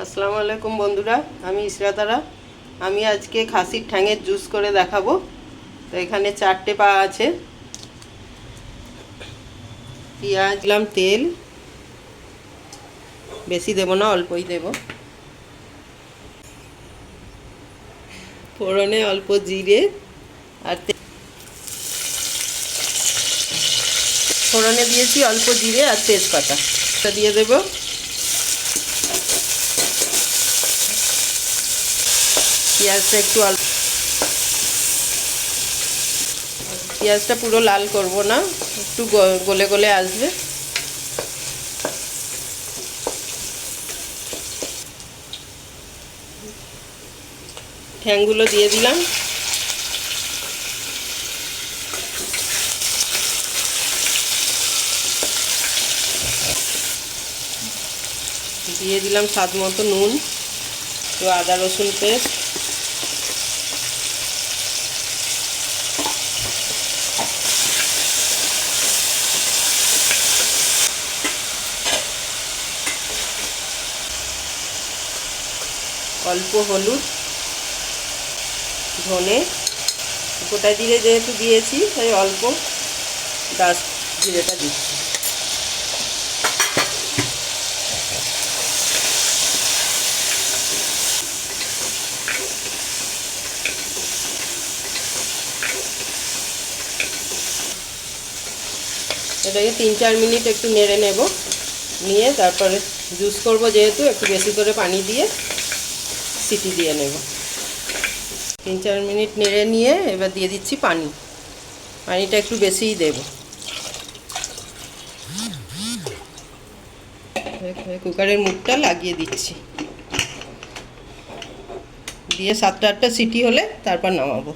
আসসালামু আলাইকুম বন্ধুরা, আমি ইসরাতারা। আমি আজকে খাসির ঠ্যাঙের জুস করে দেখাবো। তো এখানে 4টে পা আছে, পেঁয়াজ দিলাম, তেল বেশি দেব না, অল্পই দেব। ফোড়নে অল্প জিরে আর ফোড়নে দিয়েছি অল্প জিরে আর তেজপাতা, এটা দিয়ে দেব। পেঁয়াজটা একটু পেঁয়াজটা পুরো লাল করব না, একটু গলে গলে আসবে। ঠ্যাংগুলো দিয়ে দিলাম, দিয়ে দিলাম স্বাদ মতো নুন, একটু আদা রসুন পেস্ট, অল্প হলুদ, ধনে, গোটা জিরে যেহেতু দিয়েছি তাই অল্প ডাস্ট জিরেটা দিচ্ছি। এটাকে 3-4 মিনিট একটু নেড়ে নেব, নিয়ে তারপরে জুস করব যেহেতু একটু বেশি করে পানি দিয়ে সিটি দিয়ে নেব। 3-4 মিনিট নেড়ে নিয়ে এবার দিয়ে দিচ্ছি পানি। পানিটা একটু বেশিই দেব। কুকারের মুখটা লাগিয়ে দিচ্ছি, দিয়ে 7-8টা সিটি হলে তারপর নামাবো।